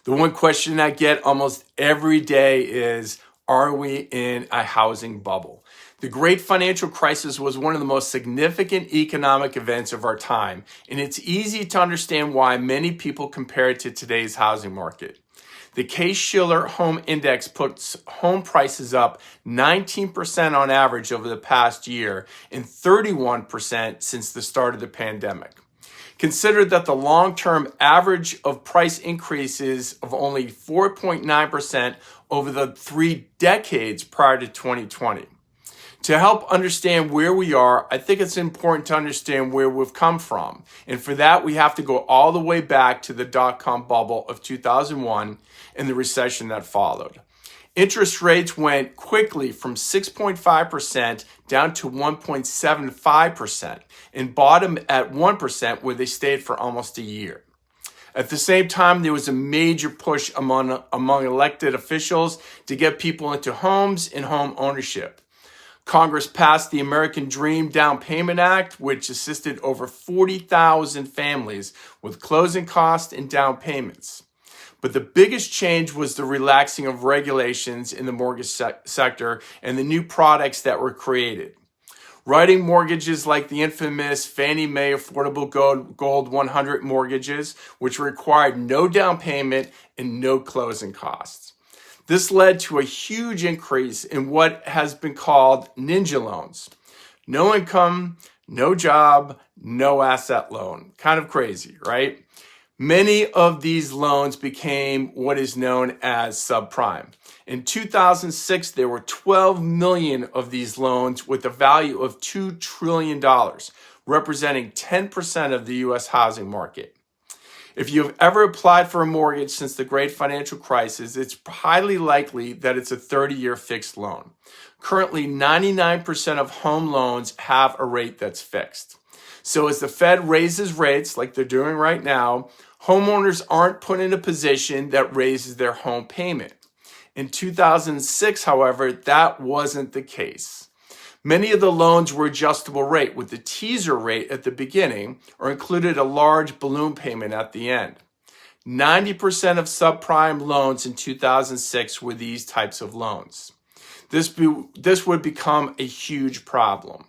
The one question I get almost every day is, are we in a housing bubble? The Great Financial Crisis was one of the most significant economic events of our time, and it's easy to understand why many people compare it to today's housing market. The Case-Shiller Home Index puts home prices up 19% on average over the past year and 31% since the start of the pandemic. Consider that the long-term average of price increases of only 4.9% over the 3 decades prior to 2020. To help understand where we are, I think it's important to understand where we've come from. And for that, we have to go all the way back to the dot-com bubble of 2001 and the recession that followed. Interest rates went quickly from 6.5% down to 1.75% and bottomed at 1%, where they stayed for almost a year. At the same time, there was a major push among elected officials to get people into homes and home ownership. Congress passed the American Dream Down Payment Act, which assisted over 40,000 families with closing costs and down payments. But the biggest change was the relaxing of regulations in the mortgage sector and the new products that were created. Writing mortgages like the infamous Fannie Mae Affordable Gold 100 mortgages, which required no down payment and no closing costs. This led to a huge increase in what has been called ninja loans. No income, no job, no asset loan. Kind of crazy, right? Many of these loans became what is known as subprime. In 2006, there were 12 million of these loans with a value of $2 trillion, representing 10% of the U.S. housing market. If you've ever applied for a mortgage since the Great Financial Crisis, it's highly likely that it's a 30-year fixed loan. Currently, 99% of home loans have a rate that's fixed. So as the Fed raises rates like they're doing right now, homeowners aren't put in a position that raises their home payment. In 2006, however, that wasn't the case. Many of the loans were adjustable rate with the teaser rate at the beginning or included a large balloon payment at the end. 90% of subprime loans in 2006 were these types of loans. This would become a huge problem.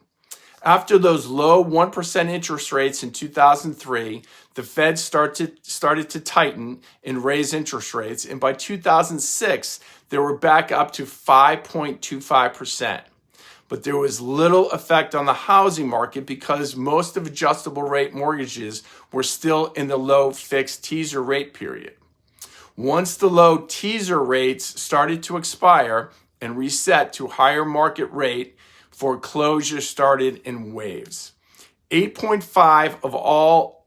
After those low 1% interest rates in 2003, the Fed started to tighten and raise interest rates, and by 2006, they were back up to 5.25%. But there was little effect on the housing market because most of adjustable rate mortgages were still in the low fixed teaser rate period. Once the low teaser rates started to expire and reset to higher market rate, foreclosure started in waves. 8.5% of all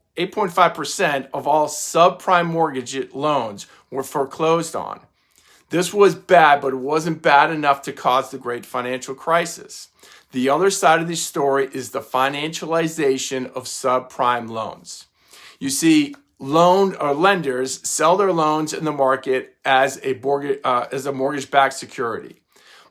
subprime mortgage loans were foreclosed on. This was bad, but it wasn't bad enough to cause the Great Financial Crisis. The other side of the story is the financialization of subprime loans. You see, lenders sell their loans in the market as a mortgage-backed security.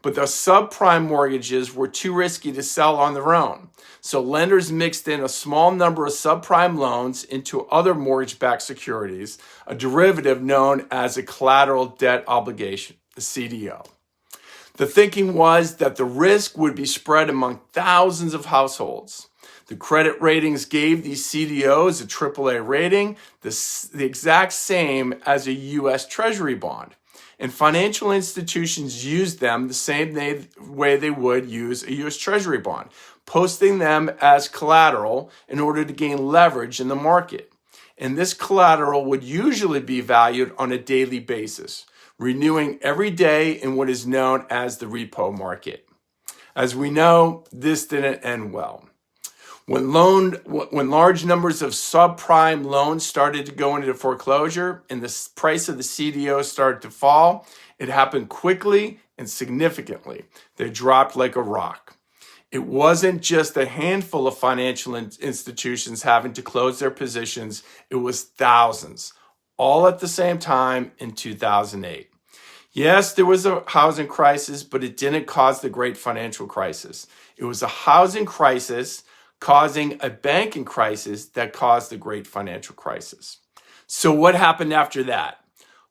But the subprime mortgages were too risky to sell on their own. So lenders mixed in a small number of subprime loans into other mortgage-backed securities, a derivative known as a collateral debt obligation, a CDO. The thinking was that the risk would be spread among thousands of households. The credit ratings gave these CDOs a AAA rating, the exact same as a U.S. Treasury bond. And financial institutions used them the same way they would use a U.S. Treasury bond, posting them as collateral in order to gain leverage in the market. And this collateral would usually be valued on a daily basis, renewing every day in what is known as the repo market. As we know, this didn't end well. When large numbers of subprime loans started to go into foreclosure and the price of the CDO started to fall, it happened quickly and significantly. They dropped like a rock. It wasn't just a handful of financial institutions having to close their positions. It was thousands, all at the same time in 2008. Yes, there was a housing crisis, but it didn't cause the Great Financial Crisis. It was a housing crisis causing a banking crisis that caused the Great Financial Crisis. So what happened after that?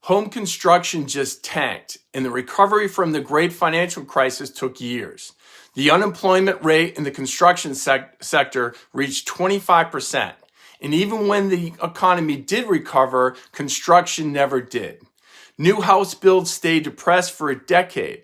Home construction just tanked, and the recovery from the great financial crisis took years. The unemployment rate in the construction sector reached 25%. And even when the economy did recover, construction never did. New house builds stayed depressed for a decade.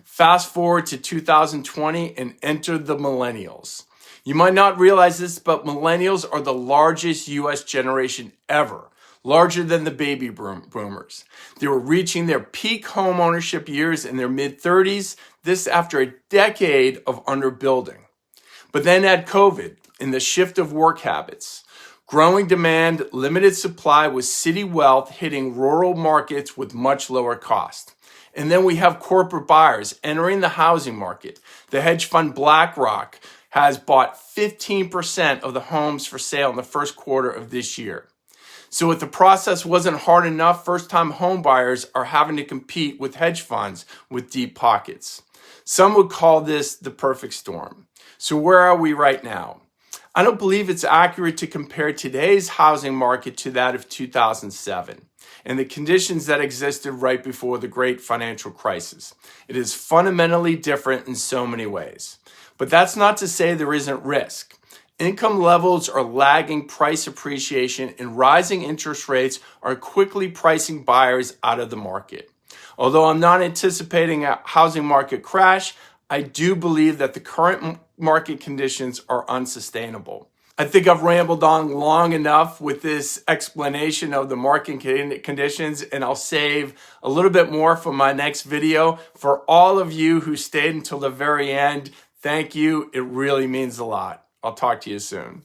Fast forward to 2020 and enter the millennials. You might not realize this, but millennials are the largest U.S. generation ever, larger than the baby boomers. They were reaching their peak home ownership years in their mid-30s, this after a decade of underbuilding. But then add COVID and the shift of work habits. Growing demand, limited supply with city wealth hitting rural markets with much lower cost. And then we have corporate buyers entering the housing market. The hedge fund BlackRock has bought 15% of the homes for sale in the first quarter of this year. So if the process wasn't hard enough, first-time home buyers are having to compete with hedge funds with deep pockets. Some would call this the perfect storm. So where are we right now? I don't believe it's accurate to compare today's housing market to that of 2007 and the conditions that existed right before the great financial crisis. It is fundamentally different in so many ways. But that's not to say there isn't risk. Income levels are lagging price appreciation, and rising interest rates are quickly pricing buyers out of the market. Although I'm not anticipating a housing market crash, I do believe that the current market conditions are unsustainable. I think I've rambled on long enough with this explanation of the market conditions, and I'll save a little bit more for my next video. For all of you who stayed until the very end, thank you. It really means a lot. I'll talk to you soon.